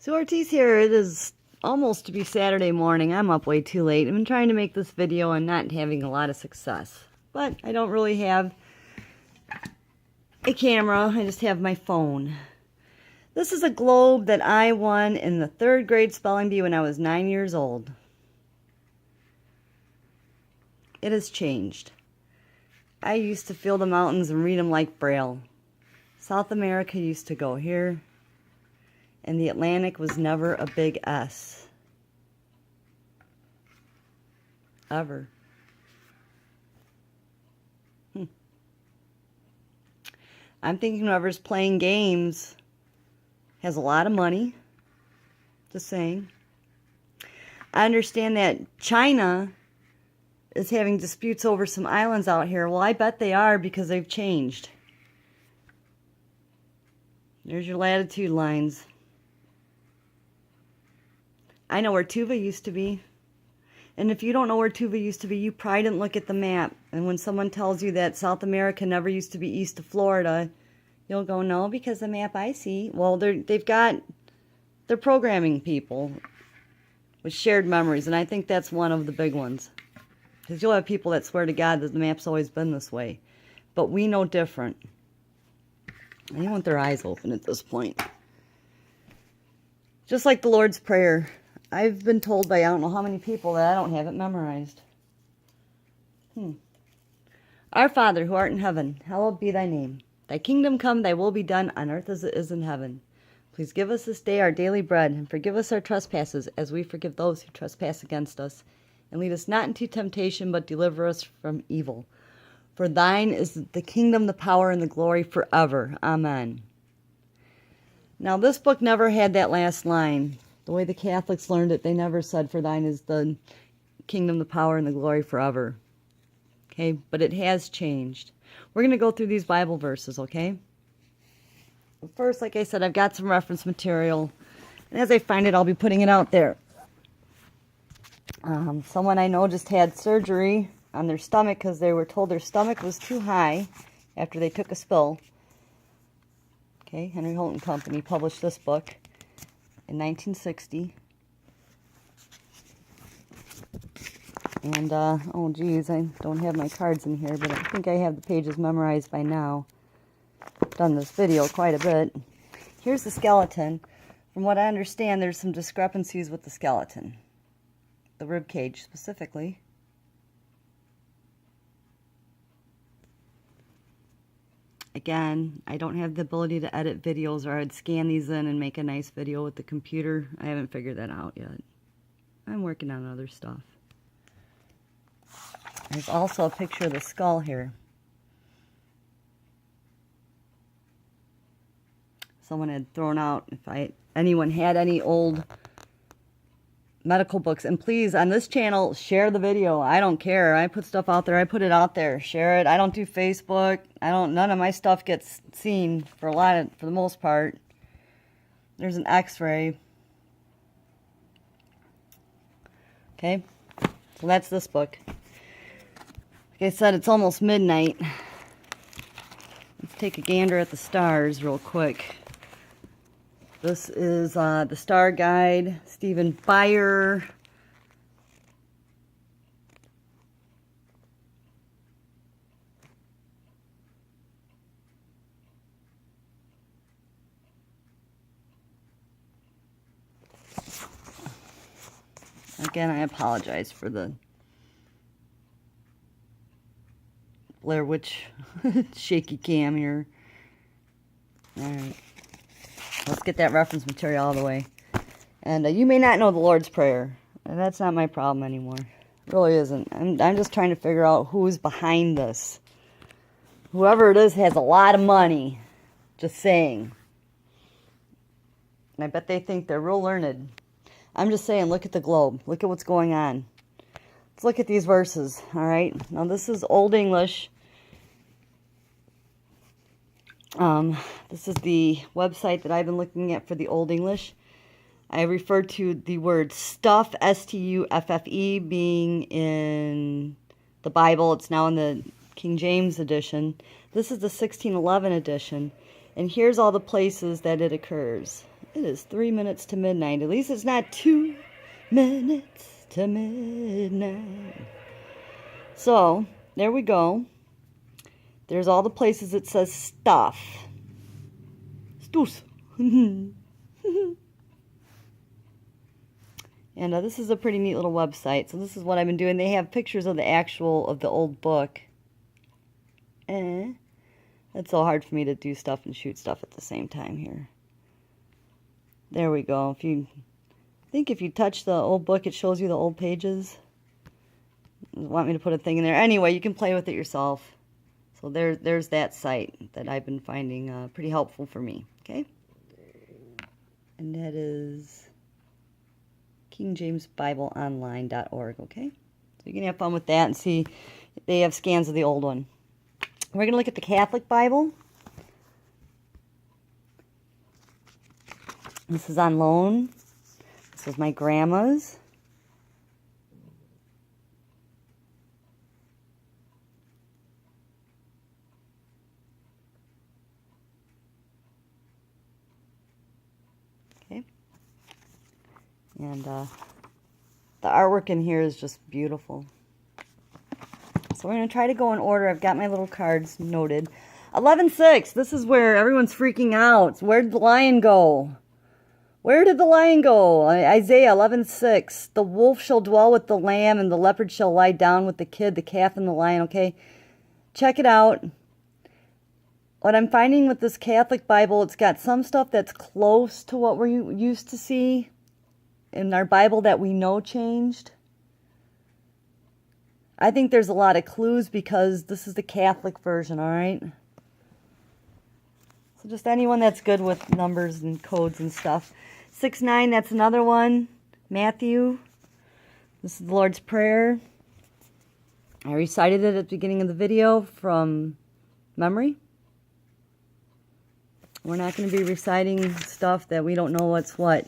So Ortiz here, it is almost to be Saturday morning. I'm up way too late. I've been trying to make this video and not having a lot of success. But I don't really have a camera, I just have my phone. This is a globe that I won in the 3rd grade spelling bee when I was 9 years old. It has changed. I used to feel the mountains and read them like Braille. South America used to go here, and the Atlantic was never a big S. Ever. I'm thinking whoever's playing games has a lot of money. Just saying. I understand that China is having disputes over some islands out here. Well, I bet they are because they've changed. There's your latitude lines. I know where Tuva used to be. And if you don't know where Tuva used to be, you probably didn't look at the map. And when someone tells you that South America never used to be east of Florida, you'll go, no, because the map I see. Well, they're programming people with shared memories, and I think that's one of the big ones. Because you'll have people that swear to God that the map's always been this way. But we know different. They want their eyes open at this point. Just like the Lord's Prayer. I've been told by I don't know how many people that I don't have it memorized. Our Father, who art in heaven, hallowed be thy name. Thy kingdom come, thy will be done on earth as it is in heaven. Please give us this day our daily bread, and forgive us our trespasses, as we forgive those who trespass against us. And lead us not into temptation, but deliver us from evil. For thine is the kingdom, the power, and the glory forever. Amen. Now, this book never had that last line. The way the Catholics learned it, they never said, for thine is the kingdom, the power, and the glory forever. Okay, but it has changed. We're going to go through these Bible verses, okay? First, like I said, I've got some reference material. And as I find it, I'll be putting it out there. Someone I know just had surgery on their stomach because they were told their stomach was too high after they took a spill. Okay, Henry Holt and Company published this book in 1960. And, oh geez, I don't have my cards in here, but I think I have the pages memorized by now. I've done this video quite a bit. Here's the skeleton. From what I understand, there's some discrepancies with the skeleton. The rib cage, specifically. Again, I don't have the ability to edit videos, or I'd scan these in and make a nice video with the computer. I haven't figured that out yet. I'm working on other stuff. There's also a picture of the skull here. Someone had thrown out, if anyone had any old medical books. And please, on this channel, share the video. I don't care. I put stuff out there. I put it out there. Share it. I don't do Facebook. None of my stuff gets seen for the most part. There's an X-ray. Okay. So that's this book. Like I said, it's almost midnight. Let's take a gander at the stars real quick. This is the Star Guide, Stephen Beyer. Again, I apologize for the Blair Witch shaky cam here. Alright. Let's get that reference material out of the way. And you may not know the Lord's Prayer. And that's not my problem anymore. It really isn't. I'm just trying to figure out who's behind this. Whoever it is has a lot of money. Just saying. And I bet they think they're real learned. I'm just saying, look at the globe. Look at what's going on. Let's look at these verses. Alright. Now this is Old English. This is the website that I've been looking at for the Old English. I refer to the word stuff, S-T-U-F-F-E, being in the Bible. It's now in the King James edition. This is the 1611 edition. And here's all the places that it occurs. It is 3 minutes to midnight. At least it's not 2 minutes to midnight. So, there we go. There's all the places it says stuff. Stus. And this is a pretty neat little website. So this is what I've been doing. They have pictures of the old book. It's so hard for me to do stuff and shoot stuff at the same time here. There we go. If you touch the old book, it shows you the old pages. Want me to put a thing in there? Anyway, you can play with it yourself. So there's that site that I've been finding pretty helpful for me. Okay, and that is KingJamesBibleOnline.org. Okay, so you can have fun with that and see. They have scans of the old one. We're going to look at the Catholic Bible. This is on loan. This is my grandma's. Okay. And the artwork in here is just beautiful. So we're going to try to go in order. I've got my little cards noted. 11:6. This is where everyone's freaking out. Where did the lion go? Where did the lion go? Isaiah 11:6. The wolf shall dwell with the lamb, and the leopard shall lie down with the kid, the calf, and the lion. Okay, check it out. What I'm finding with this Catholic Bible, it's got some stuff that's close to what we're used to see in our Bible that we know changed. I think there's a lot of clues because this is the Catholic version, all right? So just anyone that's good with numbers and codes and stuff. 6:9, that's another one. Matthew. This is the Lord's Prayer. I recited it at the beginning of the video from memory. We're not going to be reciting stuff that we don't know what's what.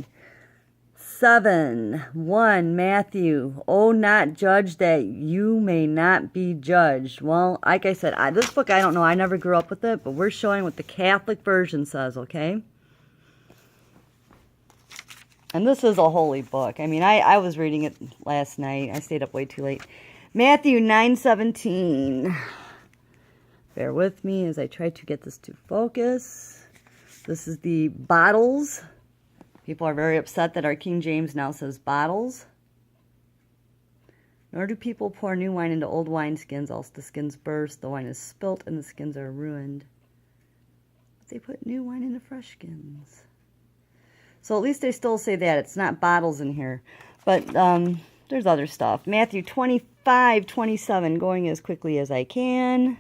7:1, Matthew. Oh, not judge that you may not be judged. Well, like I said, this book, I don't know. I never grew up with it, but we're showing what the Catholic version says, okay? And this is a holy book. I mean, I was reading it last night. I stayed up way too late. Matthew 9:17. Bear with me as I try to get this to focus. This is the bottles. People are very upset that our King James now says bottles. Nor do people pour new wine into old wineskins, else the skins burst, the wine is spilt, and the skins are ruined. But they put new wine into fresh skins. So at least they still say that. It's not bottles in here. But there's other stuff. Matthew 25:27, going as quickly as I can.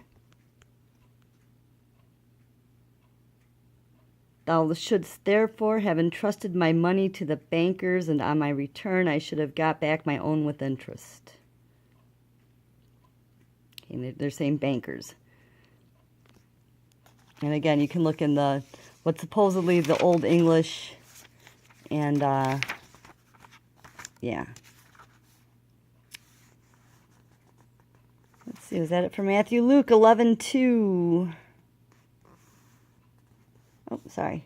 Thou shouldst therefore have entrusted my money to the bankers, and on my return I should have got back my own with interest. Okay, they're saying bankers. And again, you can look in what's supposedly the Old English, and yeah. Let's see, was that it for Matthew? Luke 11:2. Oh, sorry.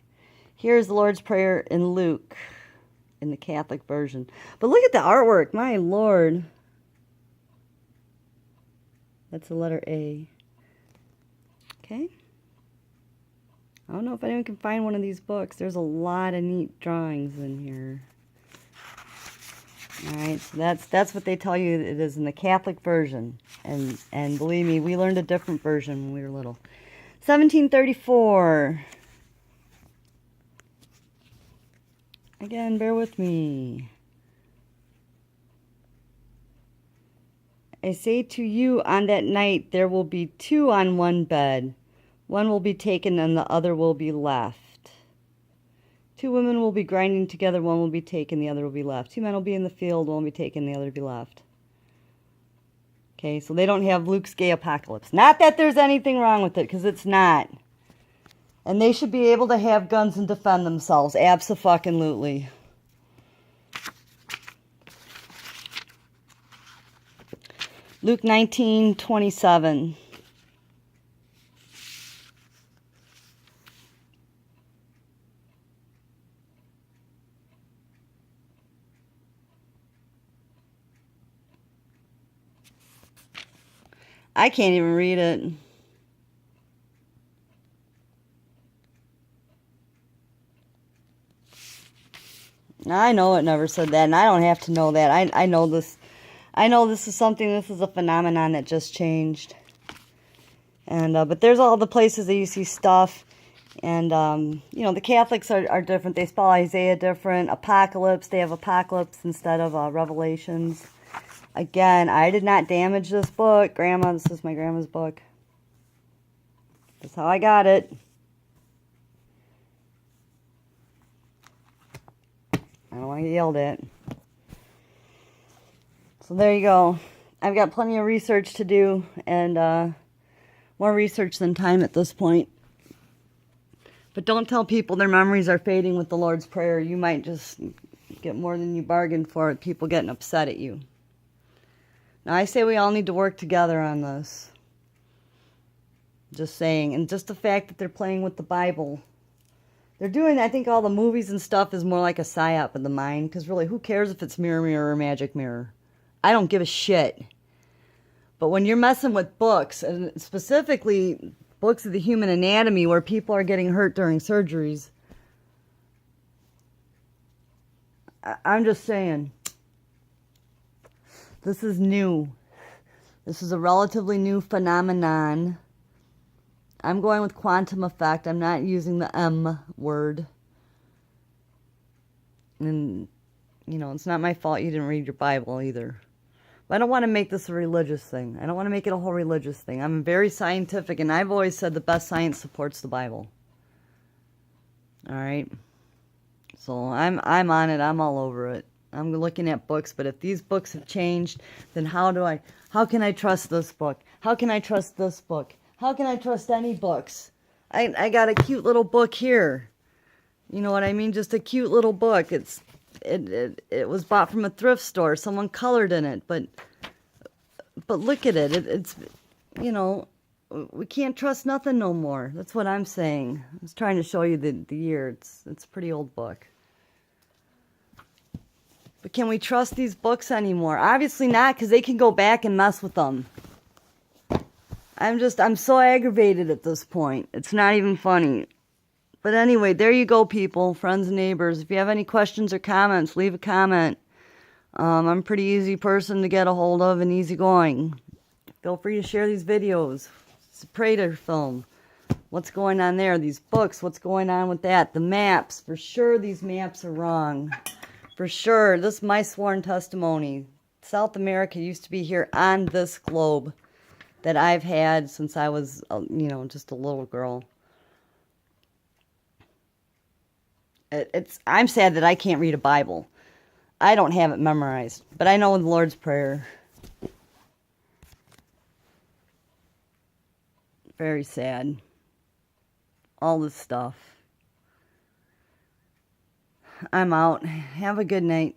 Here's the Lord's Prayer in Luke, in the Catholic version. But look at the artwork. My Lord. That's the letter A. Okay. I don't know if anyone can find one of these books. There's a lot of neat drawings in here. All right, so that's what they tell you it is in the Catholic version. And believe me, we learned a different version when we were little. 1734. Again, bear with me. I say to you, on that night there will be two on one bed. One will be taken and the other will be left. Two women will be grinding together. One will be taken, the other will be left. Two men will be in the field. One will be taken, the other will be left. Okay, so they don't have Luke's gay apocalypse. Not that there's anything wrong with it, because it's not. And they should be able to have guns and defend themselves. Abso-fucking-lutely. Luke 19:27. I can't even read it. I know it never said that, and I don't have to know that. I know this. I know this is something, this is a phenomenon that just changed. And but there's all the places that you see stuff. And, you know, the Catholics are different. They spell Isaiah different. Apocalypse, they have Apocalypse instead of Revelations. Again, I did not damage this book. Grandma, this is my grandma's book. That's how I got it. I don't want to get yelled at. So there you go. I've got plenty of research to do, and more research than time at this point. But don't tell people their memories are fading with the Lord's Prayer. You might just get more than you bargained for with people getting upset at you. Now, I say we all need to work together on this. Just saying. And just the fact that they're playing with the Bible. They're doing, I think all the movies and stuff is more like a psyop of the mind. Because really, who cares if it's Mirror, Mirror or Magic Mirror? I don't give a shit. But when you're messing with books, and specifically books of the human anatomy where people are getting hurt during surgeries, I'm just saying, this is new. This is a relatively new phenomenon. I'm going with quantum effect. I'm not using the M word. And, you know, it's not my fault you didn't read your Bible either. But I don't want to make this a religious thing. I don't want to make it a whole religious thing. I'm very scientific, and I've always said the best science supports the Bible. All right? So I'm on it. I'm all over it. I'm looking at books, but if these books have changed, then how can I trust this book? How can I trust this book? How can I trust any books? I got a cute little book here. You know what I mean? Just a cute little book. It was bought from a thrift store. Someone colored in it, but look at it. It's, you know, we can't trust nothing no more. That's what I'm saying. I was trying to show you the year. It's a pretty old book. But can we trust these books anymore? Obviously not, because they can go back and mess with them. I'm so aggravated at this point. It's not even funny. But anyway, there you go, people, friends and neighbors. If you have any questions or comments, leave a comment. I'm a pretty easy person to get a hold of and easygoing. Feel free to share these videos. It's a Prater film. What's going on there? These books, what's going on with that? The maps. For sure these maps are wrong. For sure. This is my sworn testimony. South America used to be here on this globe that I've had since I was, you know, just a little girl. I'm sad that I can't read a Bible. I don't have it memorized, but I know the Lord's Prayer. Very sad. All this stuff. I'm out. Have a good night.